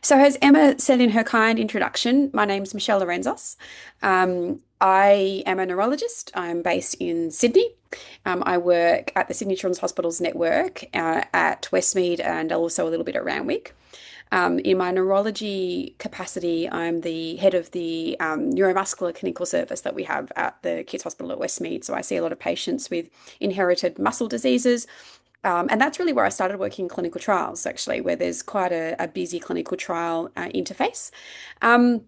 So, as Emma said in her kind introduction, my name's Michelle Lorentzos. I am a neurologist. I'm based in Sydney. I work at the Sydney Children's Hospitals Network at Westmead and also a little bit at Randwick. In my neurology capacity, I'm the head of the neuromuscular clinical service that we have at the Kids Hospital at Westmead. So I see a lot of patients with inherited muscle diseases. And that's really where I started working in clinical trials, actually, where there's quite a busy clinical trial interface. Um,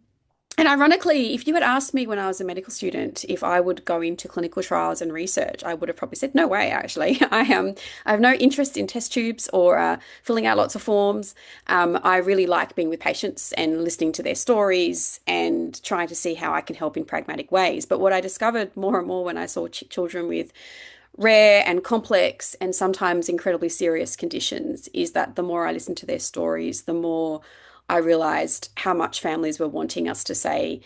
and ironically, if you had asked me when I was a medical student if I would go into clinical trials and research, I would have probably said, no way, actually. I have no interest in test tubes or filling out lots of forms. I really like being with patients and listening to their stories and trying to see how I can help in pragmatic ways. But what I discovered more and more when I saw children with rare and complex and sometimes incredibly serious conditions is that the more I listened to their stories, the more I realized how much families were wanting us to say,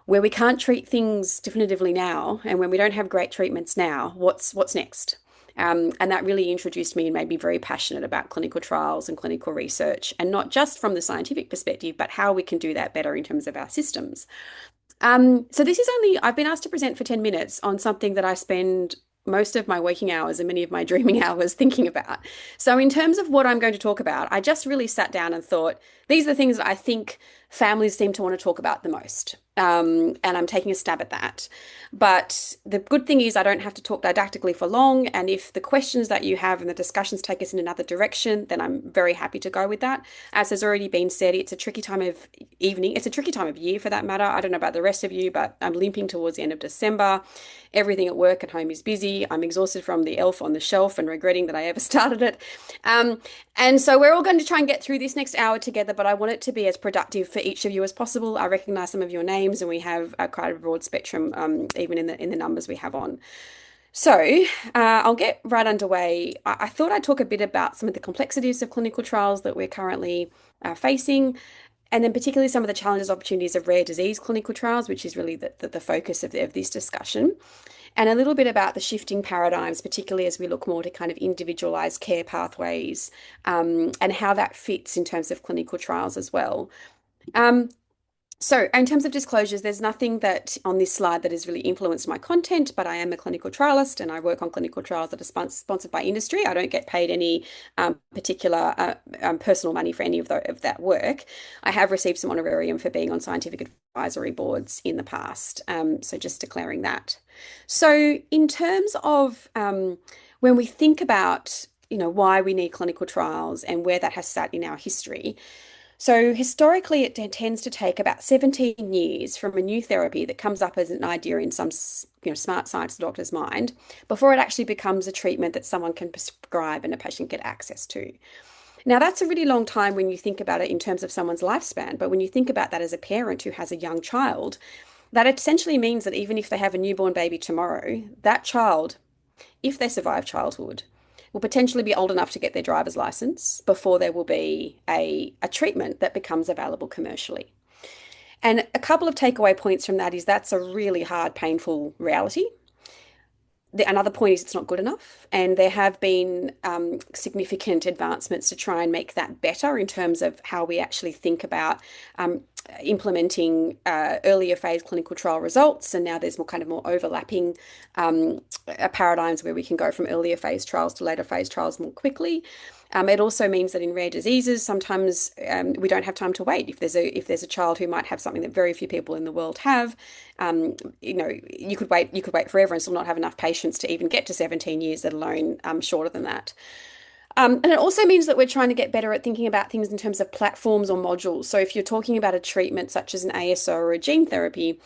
where we can't treat things definitively now, and when we don't have great treatments now, what's next? And that really introduced me and made me very passionate about clinical trials and clinical research, and not just from the scientific perspective, but how we can do that better in terms of our systems. So this is only, I've been asked to present for 10 minutes on something that I spend most of my waking hours and many of my dreaming hours thinking about. So in terms of what I'm going to talk about, I just really sat down and thought, these are the things that I think families seem to want to talk about the most. And I'm taking a stab at that. But the good thing is I don't have to talk didactically for long. And if the questions that you have and the discussions take us in another direction, then I'm very happy to go with that. As has already been said, it's a tricky time of evening. It's a tricky time of year for that matter. I don't know about the rest of you, but I'm limping towards the end of December. Everything at work and home is busy. I'm exhausted from the elf on the shelf and regretting that I ever started it. And so we're all going to try and get through this next hour together, but I want it to be as productive for each of you as possible. I recognize some of your names and we have quite a broad spectrum, even in the numbers we have on. So I'll get right underway. I thought I'd talk a bit about some of the complexities of clinical trials that we're currently facing, and then particularly some of the challenges, opportunities of rare disease clinical trials, which is really the focus of this discussion, and a little bit about the shifting paradigms, particularly as we look more to kind of individualized care pathways, and how that fits in terms of clinical trials as well. Um, so, in terms of disclosures, there's nothing that on this slide that has really influenced my content, but I am a clinical trialist and I work on clinical trials that are sponsored by industry. I don't get paid any particular personal money for any of that work. I have received some honorarium for being on scientific advisory boards in the past. So, just declaring that. So, in terms of when we think about why we need clinical trials and where that has sat in our history. So historically, it tends to take about 17 years from a new therapy that comes up as an idea in some smart science doctor's mind before it actually becomes a treatment that someone can prescribe and a patient get access to. Now, that's a really long time when you think about it in terms of someone's lifespan, but when you think about that as a parent who has a young child, that essentially means that even if they have a newborn baby tomorrow, that child, if they survive childhood, will potentially be old enough to get their driver's license before there will be a treatment that becomes available commercially. And a couple of takeaway points from that is that's a really hard, painful reality. Another point is it's not good enough, and there have been significant advancements to try and make that better in terms of how we actually think about implementing earlier phase clinical trial results. And now there's more overlapping paradigms where we can go from earlier phase trials to later phase trials more quickly. It also means that in rare diseases, sometimes we don't have time to wait. If there's a child who might have something that very few people in the world have, you could wait forever and still not have enough patients to even get to 17 years, let alone shorter than that. And it also means that we're trying to get better at thinking about things in terms of platforms or modules. So if you're talking about a treatment such as an ASO or a gene therapy,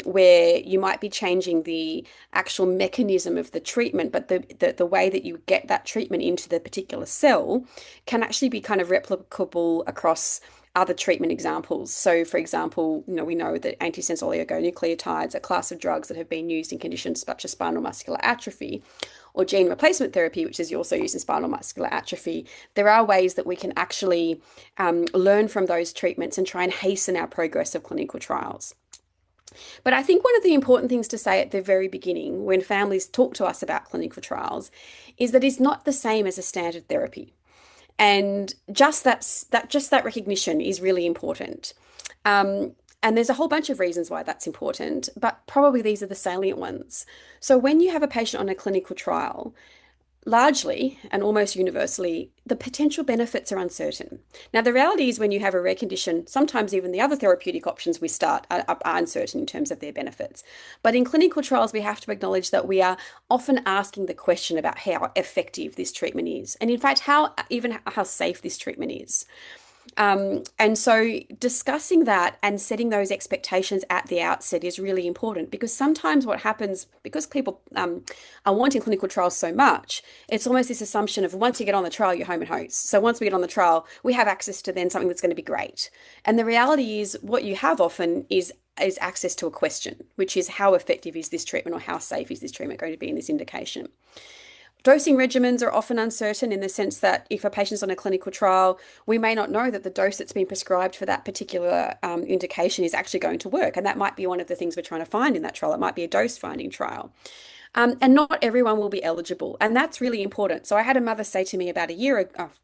where you might be changing the actual mechanism of the treatment, but the way that you get that treatment into the particular cell can actually be kind of replicable across other treatment examples. So, for example, we know that antisense oligonucleotides, a class of drugs that have been used in conditions such as spinal muscular atrophy, or gene replacement therapy, which is also used in spinal muscular atrophy, there are ways that we can actually learn from those treatments and try and hasten our progress of clinical trials. But I think one of the important things to say at the very beginning when families talk to us about clinical trials is that it's not the same as a standard therapy. And just that recognition is really important. And there's a whole bunch of reasons why that's important, but probably these are the salient ones. So when you have a patient on a clinical trial, largely and almost universally, the potential benefits are uncertain. Now, the reality is when you have a rare condition, sometimes even the other therapeutic options we start are uncertain in terms of their benefits. But in clinical trials, we have to acknowledge that we are often asking the question about how effective this treatment is, and in fact, how safe this treatment is. And so discussing that and setting those expectations at the outset is really important because sometimes what happens, because people are wanting clinical trials so much, it's almost this assumption of once you get on the trial, you're home and hose. So once we get on the trial, we have access to then something that's going to be great. And the reality is what you have often is access to a question, which is how effective is this treatment or how safe is this treatment going to be in this indication? Dosing regimens are often uncertain in the sense that if a patient's on a clinical trial, we may not know that the dose that's been prescribed for that particular indication is actually going to work. And that might be one of the things we're trying to find in that trial. It might be a dose finding trial. And not everyone will be eligible. And that's really important. So I had a mother say to me about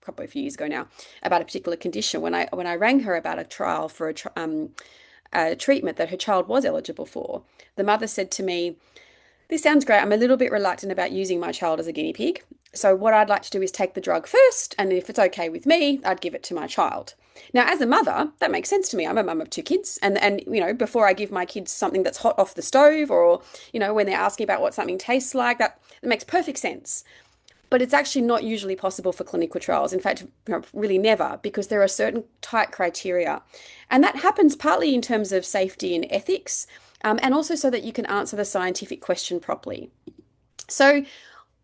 probably a few years ago now, about a particular condition. When I rang her about a trial for a treatment that her child was eligible for, the mother said to me, "This sounds great. I'm a little bit reluctant about using my child as a guinea pig. So what I'd like to do is take the drug first, and if it's okay with me, I'd give it to my child." Now, as a mother, that makes sense to me. I'm a mum of two kids, and before I give my kids something that's hot off the stove, or when they're asking about what something tastes like, that makes perfect sense. But it's actually not usually possible for clinical trials. In fact, really never, because there are certain tight criteria. And that happens partly in terms of safety and ethics, and also so that you can answer the scientific question properly. So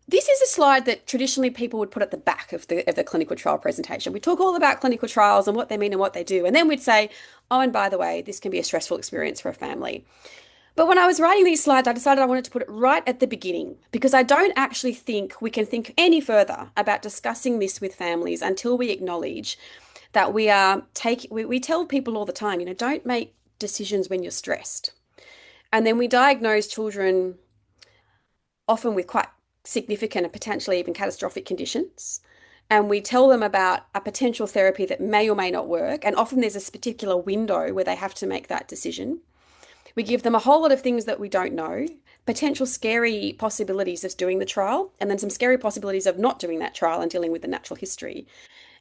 this is a slide that traditionally people would put at the back of the clinical trial presentation. We talk all about clinical trials and what they mean and what they do. And then we'd say, oh, and by the way, this can be a stressful experience for a family. But when I was writing these slides, I decided I wanted to put it right at the beginning because I don't actually think we can think any further about discussing this with families until we acknowledge that we tell people all the time, don't make decisions when you're stressed. And then we diagnose children often with quite significant and potentially even catastrophic conditions. And we tell them about a potential therapy that may or may not work. And often there's a particular window where they have to make that decision. We give them a whole lot of things that we don't know, potential scary possibilities of doing the trial, and then some scary possibilities of not doing that trial and dealing with the natural history.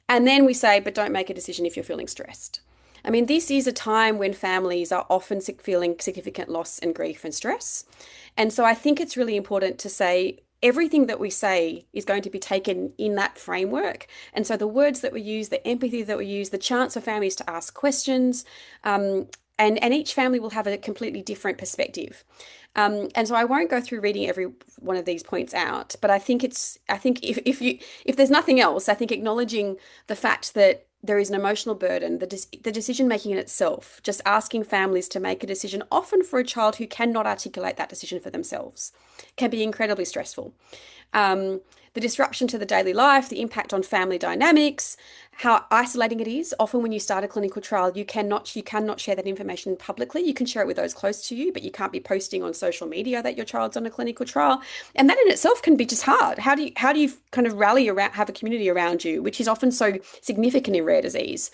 And then we say, but don't make a decision if you're feeling stressed. I mean, this is a time when families are often feeling significant loss and grief and stress. And so I think it's really important to say everything that we say is going to be taken in that framework. And so the words that we use, the empathy that we use, the chance for families to ask questions, and each family will have a completely different perspective. And so I won't go through reading every one of these points out, but I think if there's nothing else, I think acknowledging the fact that there is an emotional burden, the decision making in itself, just asking families to make a decision, often for a child who cannot articulate that decision for themselves, can be incredibly stressful. The disruption to the daily life, the impact on family dynamics, how isolating it is. Often when you start a clinical trial, you cannot share that information publicly. You can share it with those close to you, but you can't be posting on social media that your child's on a clinical trial. And that in itself can be just hard. How do you kind of rally around, have a community around you, which is often so significant in rare disease?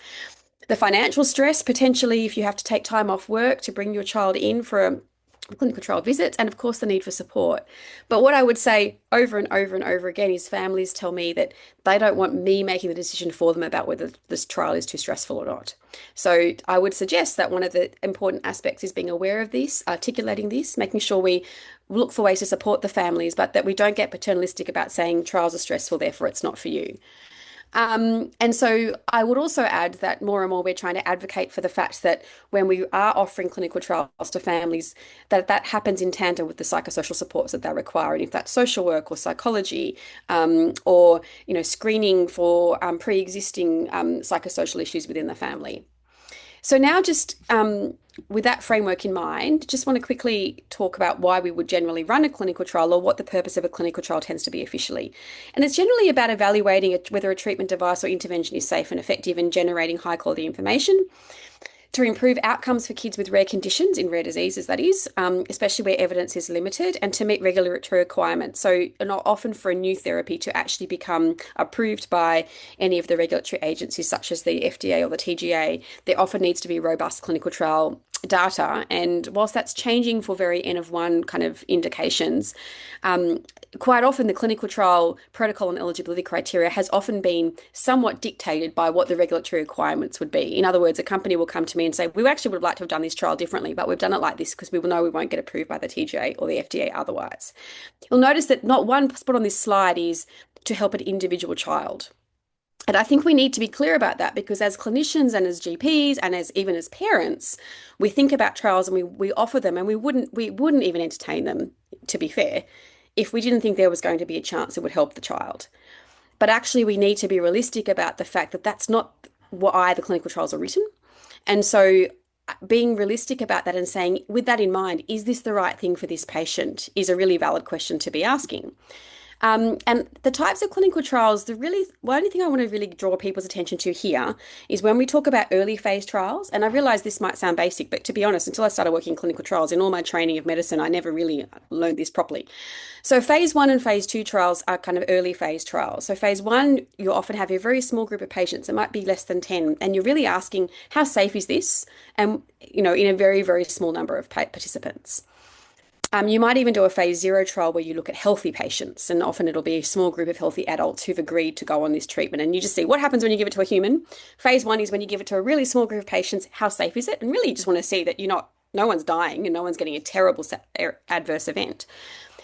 The financial stress, potentially, if you have to take time off work to bring your child in for a clinical trial visits, and of course the need for support. But what I would say over and over and over again is families tell me that they don't want me making the decision for them about whether this trial is too stressful or not. So I would suggest that one of the important aspects is being aware of this, articulating this, making sure we look for ways to support the families, but that we don't get paternalistic about saying trials are stressful, therefore it's not for you. And so I would also add that more and more we're trying to advocate for the fact that when we are offering clinical trials to families, that happens in tandem with the psychosocial supports that they require. And if that's social work or psychology, or screening for pre-existing psychosocial issues within the family. So now just with that framework in mind, just want to quickly talk about why we would generally run a clinical trial or what the purpose of a clinical trial tends to be officially. And it's generally about evaluating whether a treatment device or intervention is safe and effective and generating high quality information. to improve outcomes for kids with rare conditions in rare diseases, that is, especially where evidence is limited, and to meet regulatory requirements. So, not often for a new therapy to actually become approved by any of the regulatory agencies, such as the FDA or the TGA, there often needs to be robust clinical trial data. And whilst that's changing for very N of one kind of indications, um, quite often the clinical trial protocol and eligibility criteria has often been somewhat dictated by what the regulatory requirements would be. In other words, a company will come to me and say, we actually would have liked to have done this trial differently, but we've done it like this because we will know we won't get approved by the TGA or the FDA otherwise. You'll notice that not one spot on this slide is to help an individual child. And I think we need to be clear about that because as clinicians and as GPs and as even as parents, we think about trials and we offer them and we wouldn't even entertain them, to be fair, if we didn't think there was going to be a chance it would help the child. But actually, we need to be realistic about the fact that that's not why the clinical trials are written. And so being realistic about that and saying, with that in mind, is this the right thing for this patient is a really valid question to be asking. And the types of clinical trials, only thing I want to really draw people's attention to here is when we talk about early phase trials. And I realize this might sound basic, but to be honest, until I started working in clinical trials, in all my training of medicine, I never really learned this properly. So phase one and phase two trials are kind of early phase trials. So phase one, you often have a very small group of patients. It might be less than 10. And you're really asking, how safe is this? And, in a very, very small number of participants. You might even do a phase zero trial where you look at healthy patients, and often it'll be a small group of healthy adults who've agreed to go on this treatment. And you just see what happens when you give it to a human. Phase one is when you give it to a really small group of patients, how safe is it? And really, you just want to see that no one's dying and no one's getting a terrible adverse event.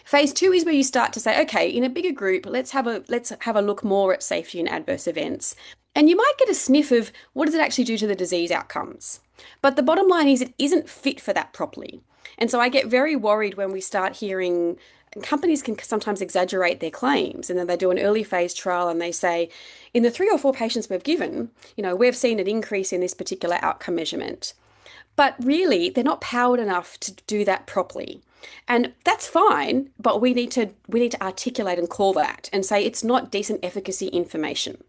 Phase two is where you start to say, okay, in a bigger group, let's have a look more at safety and adverse events. And you might get a sniff of what does it actually do to the disease outcomes. But the bottom line is it isn't fit for that properly. And so I get very worried when we start hearing companies can sometimes exaggerate their claims. And then they do an early phase trial and they say, in the 3 or 4 patients we've given, we've seen an increase in this particular outcome measurement. But really, they're not powered enough to do that properly. And that's fine, but we need to articulate and call that and say it's not decent efficacy information.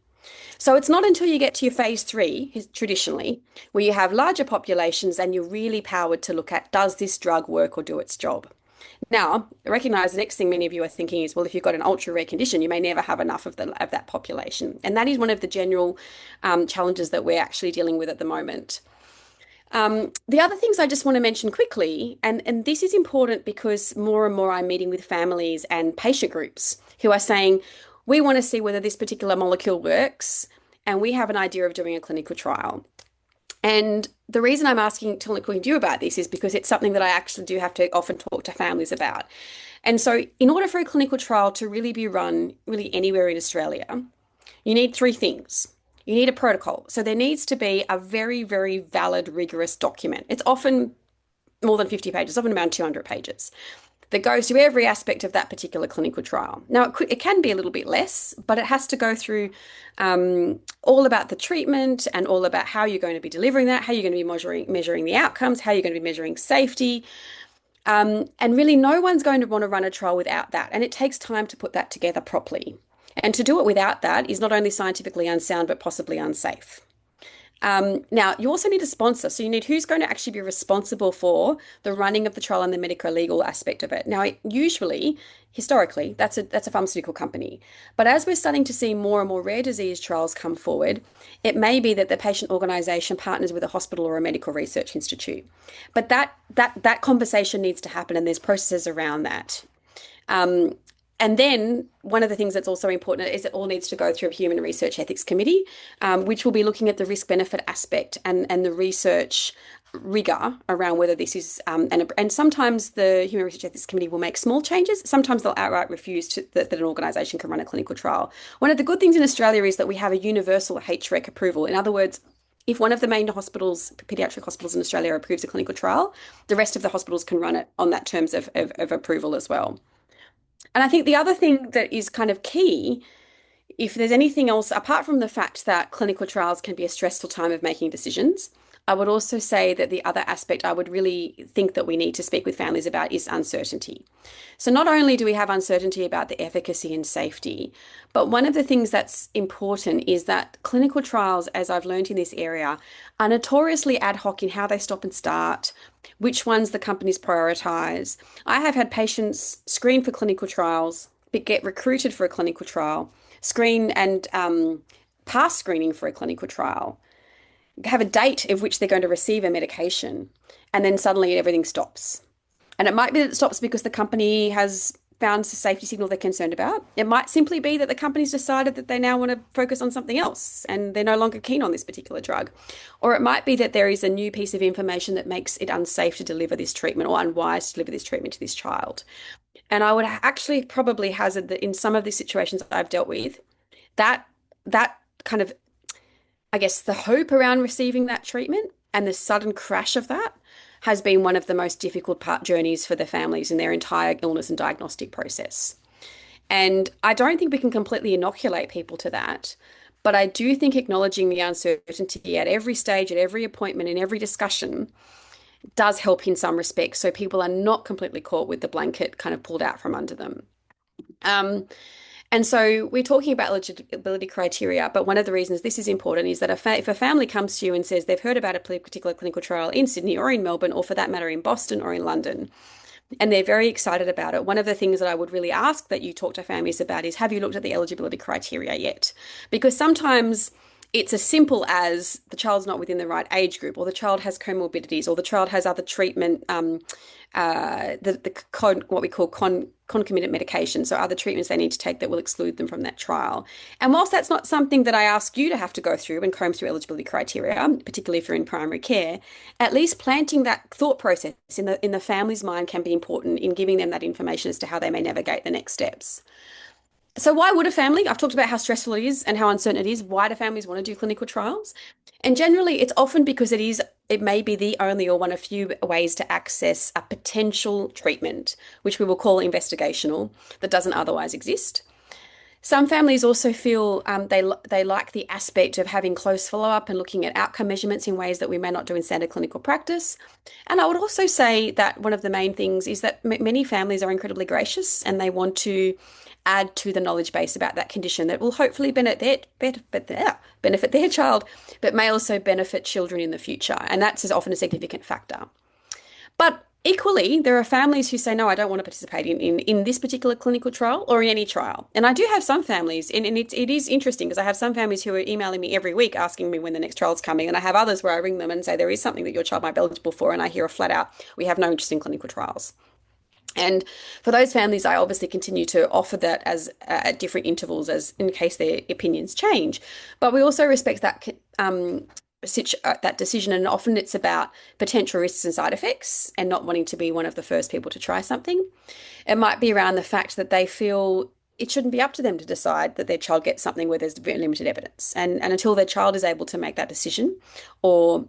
So it's not until you get to your phase three, traditionally, where you have larger populations and you're really powered to look at, does this drug work or do its job? Now, recognize the next thing many of you are thinking is, well, if you've got an ultra rare condition, you may never have enough of that population. And that is one of the general challenges that we're actually dealing with at the moment. The other things I just want to mention quickly, and this is important because more and more I'm meeting with families and patient groups who are saying, we want to see whether this particular molecule works, and we have an idea of doing a clinical trial. And the reason I'm talking to you about this is because it's something that I actually do have to often talk to families about. And so in order for a clinical trial to really be run really anywhere in Australia, you need 3 things. You need a protocol. So there needs to be a very, very valid, rigorous document. It's often more than 50 pages, often around 200 pages, that goes through every aspect of that particular clinical trial. Now, it can be a little bit less, but it has to go through all about the treatment and all about how you're going to be delivering that, how you're going to be measuring the outcomes, how you're going to be measuring safety. And really, no one's going to want to run a trial without that. And it takes time to put that together properly. And to do it without that is not only scientifically unsound, but possibly unsafe. Now, you also need a sponsor. So you need who's going to actually be responsible for the running of the trial and the medical legal aspect of it. Now, usually, historically, that's a pharmaceutical company. But as we're starting to see more and more rare disease trials come forward, it may be that the patient organisation partners with a hospital or a medical research institute. But that conversation needs to happen, and there's processes around that. And then one of the things that's also important is it all needs to go through a Human Research Ethics Committee, which will be looking at the risk-benefit aspect and the research rigor around whether this is, and sometimes the Human Research Ethics Committee will make small changes. Sometimes they'll outright refuse that an organisation can run a clinical trial. One of the good things in Australia is that we have a universal HREC approval. In other words, if one of the main hospitals, pediatric hospitals in Australia, approves a clinical trial, the rest of the hospitals can run it on that terms of approval as well. And I think the other thing that is kind of key, if there's anything else, apart from the fact that clinical trials can be a stressful time of making decisions, I would also say that the other aspect I would really think that we need to speak with families about is uncertainty. So not only do we have uncertainty about the efficacy and safety, but one of the things that's important is that clinical trials, as I've learned in this area, are notoriously ad hoc in how they stop and start, which ones the companies prioritize. I have had patients screen for clinical trials, but get recruited for a clinical trial, screen and pass screening for a clinical trial, have a date of which they're going to receive a medication, and then suddenly everything stops. And it might be that it stops because the company has found a safety signal they're concerned about. It might simply be that the company's decided that they now want to focus on something else and they're no longer keen on this particular drug. Or it might be that there is a new piece of information that makes it unsafe to deliver this treatment or unwise to deliver this treatment to this child. And I would actually probably hazard that in some of these situations that I've dealt with, that that kind of, I guess, the hope around receiving that treatment and the sudden crash of that has been one of the most difficult journeys for the families in their entire illness and diagnostic process. And I don't think we can completely inoculate people to that, but I do think acknowledging the uncertainty at every stage, at every appointment, in every discussion does help in some respects, so people are not completely caught with the blanket kind of pulled out from under them. Um, and so we're talking about eligibility criteria, but one of the reasons this is important is that if a family comes to you and says they've heard about a particular clinical trial in Sydney or in Melbourne, or for that matter in Boston or in London, and they're very excited about it, one of the things that I would really ask that you talk to families about is, have you looked at the eligibility criteria yet? Because sometimes it's as simple as the child's not within the right age group, or the child has comorbidities, or the child has other treatment, what we call concomitant medication, so other treatments they need to take that will exclude them from that trial. And whilst that's not something that I ask you to have to go through and comb through eligibility criteria, particularly if you're in primary care, at least planting that thought process in the family's mind can be important in giving them that information as to how they may navigate the next steps. So why would a family? I've talked about how stressful it is and how uncertain it is. Why do families want to do clinical trials? And generally, it's often because it may be the only or one of few ways to access a potential treatment, which we will call investigational, that doesn't otherwise exist. Some families also feel they like the aspect of having close follow-up and looking at outcome measurements in ways that we may not do in standard clinical practice. And I would also say that one of the main things is that many families are incredibly gracious and they want to add to the knowledge base about that condition that will hopefully benefit their child, but may also benefit children in the future. And that's often a significant factor. But equally, there are families who say, no, I don't want to participate in this particular clinical trial or in any trial. And I do have some families, and it is interesting because I have some families who are emailing me every week asking me when the next trial is coming. And I have others where I ring them and say, there is something that your child might be eligible for. And I hear a flat out, we have no interest in clinical trials. And for those families, I obviously continue to offer that as at different intervals, as in case their opinions change. But we also respect that that decision, and often it's about potential risks and side effects, and not wanting to be one of the first people to try something. It might be around the fact that they feel it shouldn't be up to them to decide that their child gets something where there's very limited evidence, and until their child is able to make that decision, or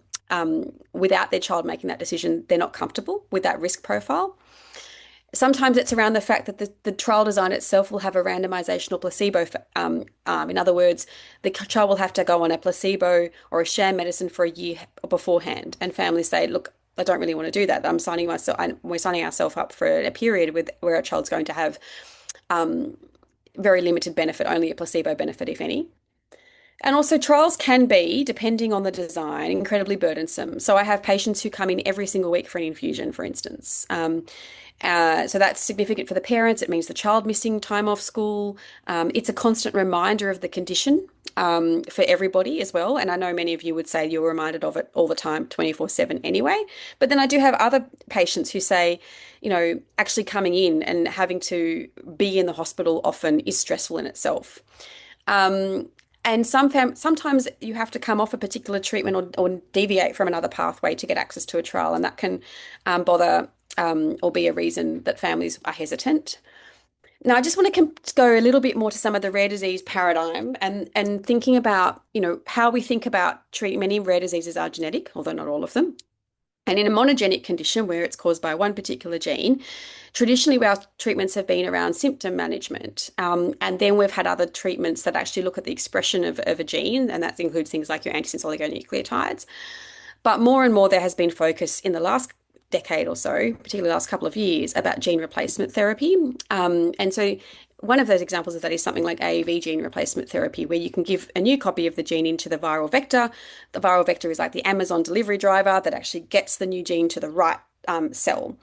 without their child making that decision, they're not comfortable with that risk profile. Sometimes it's around the fact that the trial design itself will have a randomization or placebo arm. In other words, the child will have to go on a placebo or a sham medicine for a year beforehand. And families say, look, I don't really want to do that. We're signing ourselves up for a period where a child's going to have very limited benefit, only a placebo benefit, if any. And also trials can be, depending on the design, incredibly burdensome. So I have patients who come in every single week for an infusion, for instance. So that's significant for the parents. It means the child missing time off school. It's a constant reminder of the condition for everybody as well. And I know many of you would say you're reminded of it all the time, 24/7 anyway. But then I do have other patients who say, actually coming in and having to be in the hospital often is stressful in itself. And sometimes you have to come off a particular treatment or deviate from another pathway to get access to a trial, and that can bother or be a reason that families are hesitant. Now, I just want to go a little bit more to some of the rare disease paradigm and thinking about, how we think about treating. Many rare diseases are genetic, although not all of them. And in a monogenic condition where it's caused by one particular gene, traditionally our treatments have been around symptom management. And then we've had other treatments that actually look at the expression of a gene, and that includes things like your antisense oligonucleotides. But more and more there has been focus in the last decade or so, particularly the last couple of years, about gene replacement therapy. And so one of those examples of that is something like AAV gene replacement therapy, where you can give a new copy of the gene into the viral vector. The viral vector is like the Amazon delivery driver that actually gets the new gene to the right cell.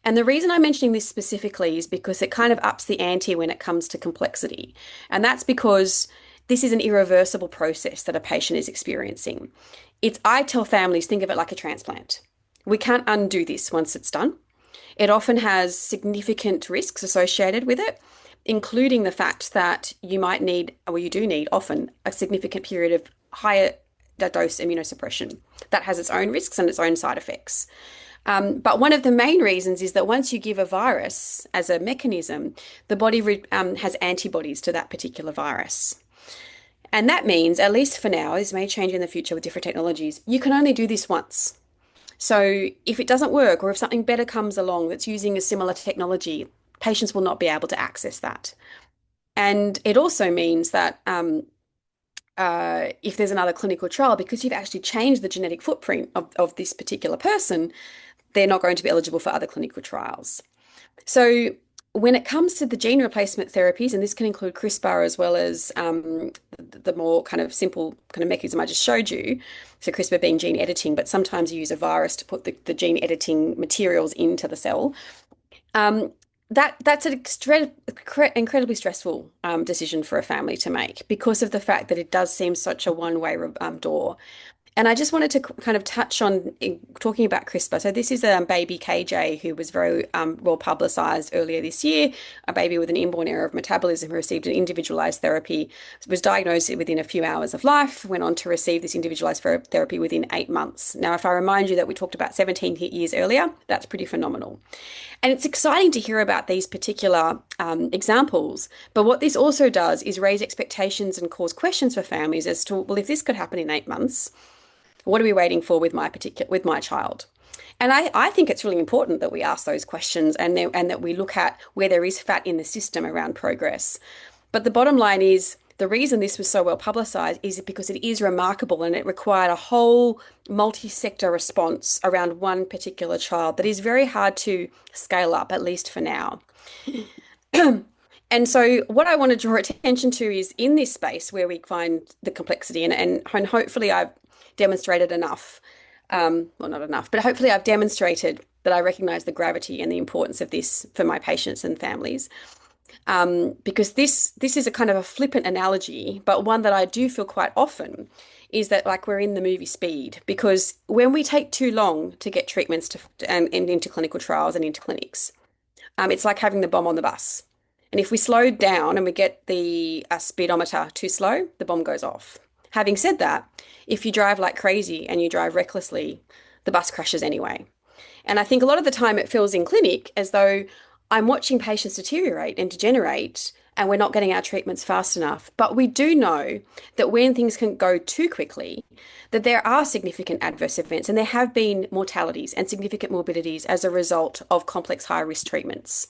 And the reason I'm mentioning this specifically is because it kind of ups the ante when it comes to complexity. And that's because this is an irreversible process that a patient is experiencing. I tell families, think of it like a transplant. We can't undo this once it's done. It often has significant risks associated with it, including the fact that you might need, or you do need often, a significant period of higher dose immunosuppression. That has its own risks and its own side effects. But one of the main reasons is that once you give a virus as a mechanism, the body has antibodies to that particular virus. And that means, at least for now, this may change in the future with different technologies, you can only do this once. So if it doesn't work, or if something better comes along that's using a similar technology, patients will not be able to access that. And it also means that if there's another clinical trial, because you've actually changed the genetic footprint of this particular person, they're not going to be eligible for other clinical trials. So when it comes to the gene replacement therapies, and this can include CRISPR as well as the more kind of simple kind of mechanism I just showed you, so CRISPR being gene editing, but sometimes you use a virus to put the gene editing materials into the cell. That's an incredibly stressful decision for a family to make because of the fact that it does seem such a one-way door. And I just wanted to kind of touch on talking about CRISPR. So this is a baby KJ who was very well publicized earlier this year, a baby with an inborn error of metabolism who received an individualized therapy, was diagnosed within a few hours of life, went on to receive this individualized therapy within 8 months. Now, if I remind you that we talked about 17 years earlier, that's pretty phenomenal. And it's exciting to hear about these particular examples. But what this also does is raise expectations and cause questions for families as to, well, if this could happen in 8 months, what are we waiting for with my child? And I think it's really important that we ask those questions and that we look at where there is fat in the system around progress. But the bottom line is the reason this was so well publicized is because it is remarkable and it required a whole multi-sector response around one particular child that is very hard to scale up, at least for now. And so what I want to draw attention to is in this space where we find the complexity and hopefully I've demonstrated enough, well, not enough, but hopefully I've demonstrated that I recognize the gravity and the importance of this for my patients and families. Because this is a kind of a flippant analogy, but one that I do feel quite often is that like we're in the movie Speed, because when we take too long to get treatments and into clinical trials and into clinics, it's like having the bomb on the bus. And if we slow down and we get the speedometer too slow, the bomb goes off. Having said that, if you drive like crazy and you drive recklessly, the bus crashes anyway. And I think a lot of the time it feels in clinic as though I'm watching patients deteriorate and degenerate and we're not getting our treatments fast enough. But we do know that when things can go too quickly, that there are significant adverse events and there have been mortalities and significant morbidities as a result of complex high-risk treatments.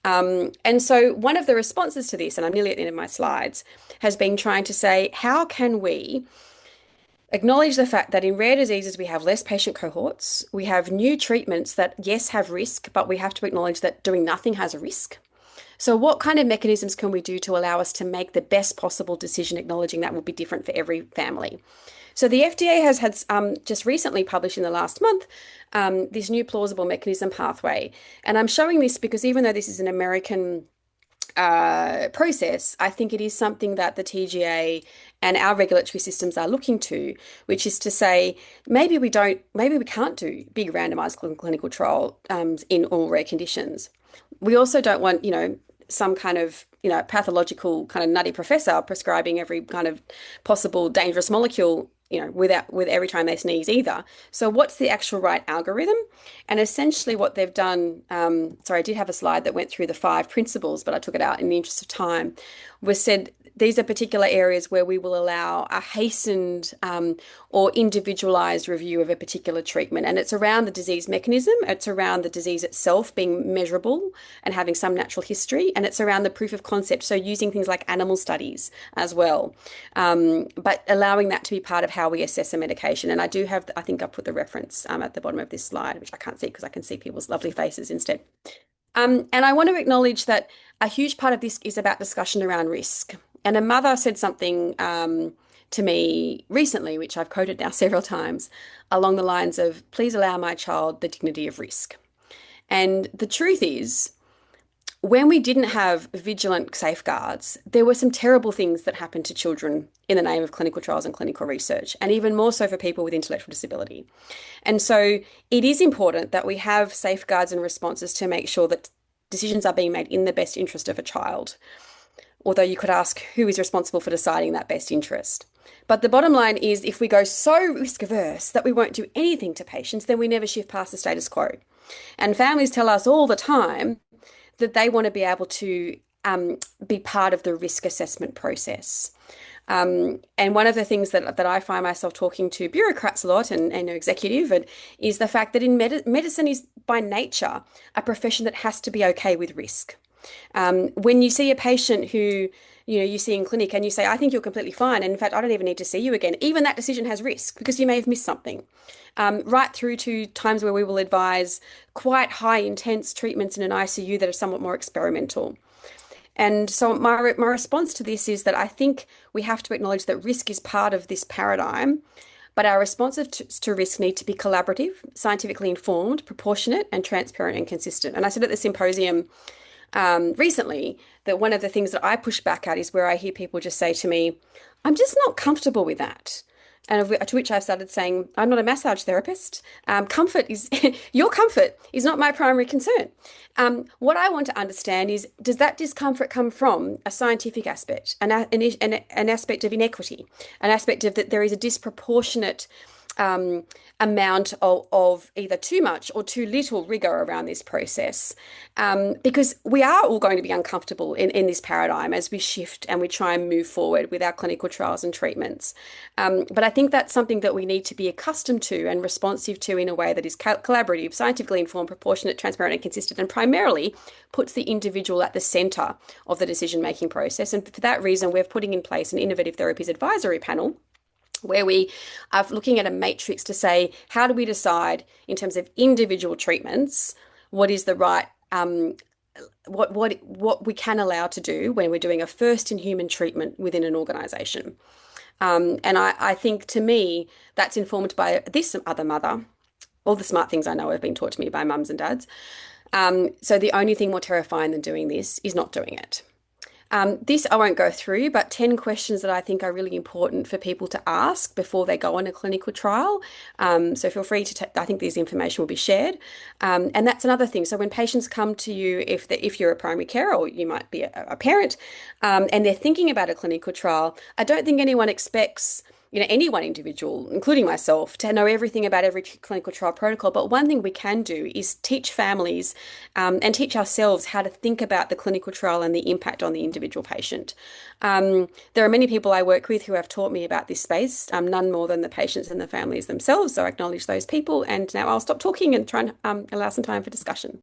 And so one of the responses to this, and I'm nearly at the end of my slides, has been trying to say, how can we acknowledge the fact that in rare diseases, we have less patient cohorts, we have new treatments that, yes, have risk, but we have to acknowledge that doing nothing has a risk. So what kind of mechanisms can we do to allow us to make the best possible decision, acknowledging that will be different for every family? So the FDA has had just recently published in the last month this new plausible mechanism pathway. And I'm showing this because even though this is an American process, I think it is something that the TGA and our regulatory systems are looking to, which is to say, maybe we can't do big randomized clinical trial in all rare conditions. We also don't want, some kind of, pathological kind of nutty professor prescribing every kind of possible dangerous molecule with every time they sneeze either. So what's the actual right algorithm? And essentially what they've done, sorry, I did have a slide that went through the 5 principles, but I took it out in the interest of time, was said these are particular areas where we will allow a hastened or individualized review of a particular treatment. And it's around the disease mechanism, it's around the disease itself being measurable and having some natural history, and it's around the proof of concept. So using things like animal studies as well, but allowing that to be part of how we assess a medication. And I do have, I think I put the reference at the bottom of this slide, which I can't see because I can see people's lovely faces instead. And I want to acknowledge that a huge part of this is about discussion around risk. And a mother said something to me recently, which I've quoted now several times, along the lines of, please allow my child the dignity of risk. And the truth is, when we didn't have vigilant safeguards, there were some terrible things that happened to children in the name of clinical trials and clinical research, and even more so for people with intellectual disability. And so it is important that we have safeguards and responses to make sure that decisions are being made in the best interest of a child. Although you could ask who is responsible for deciding that best interest. But the bottom line is, if we go so risk averse that we won't do anything to patients, then we never shift past the status quo. And families tell us all the time that they want to be able to be part of the risk assessment process. And one of the things that I find myself talking to bureaucrats a lot and executive is the fact that in medicine is by nature a profession that has to be okay with risk. When you see a patient who you see in clinic and you say, I think you're completely fine, and in fact I don't even need to see you again, even that decision has risk because you may have missed something. Right through to times where we will advise quite high intense treatments in an ICU that are somewhat more experimental. And so my response to this is that I think we have to acknowledge that risk is part of this paradigm, but our responses to risk need to be collaborative, scientifically informed, proportionate, and transparent and consistent. And I said at the symposium recently that one of the things that I push back at is where I hear people just say to me, I'm just not comfortable with that. And to which I've started saying, I'm not a massage therapist. Comfort is your comfort is not my primary concern. What I want to understand is, does that discomfort come from a scientific aspect, an aspect of inequity, an aspect of that there is a disproportionate amount of either too much or too little rigor around this process, because we are all going to be uncomfortable in this paradigm as we shift and we try and move forward with our clinical trials and treatments. But I think that's something that we need to be accustomed to and responsive to in a way that is collaborative, scientifically informed, proportionate, transparent, and consistent, and primarily puts the individual at the centre of the decision-making process. And for that reason, we're putting in place an Innovative Therapies Advisory Panel where we are looking at a matrix to say, how do we decide in terms of individual treatments, what is the right, what we can allow to do when we're doing a first in human treatment within an organisation. And I think to me, that's informed by this other mother. All the smart things I know have been taught to me by mums and dads. So the only thing more terrifying than doing this is not doing it. This I won't go through, but 10 questions that I think are really important for people to ask before they go on a clinical trial. So feel free to, I think this information will be shared. And that's another thing. So when patients come to you, if you're a primary carer or you might be a parent, and they're thinking about a clinical trial, I don't think anyone expects any one individual, including myself, to know everything about every clinical trial protocol. But one thing we can do is teach families and teach ourselves how to think about the clinical trial and the impact on the individual patient. There are many people I work with who have taught me about this space, none more than the patients and the families themselves. So I acknowledge those people. And now I'll stop talking and try and allow some time for discussion.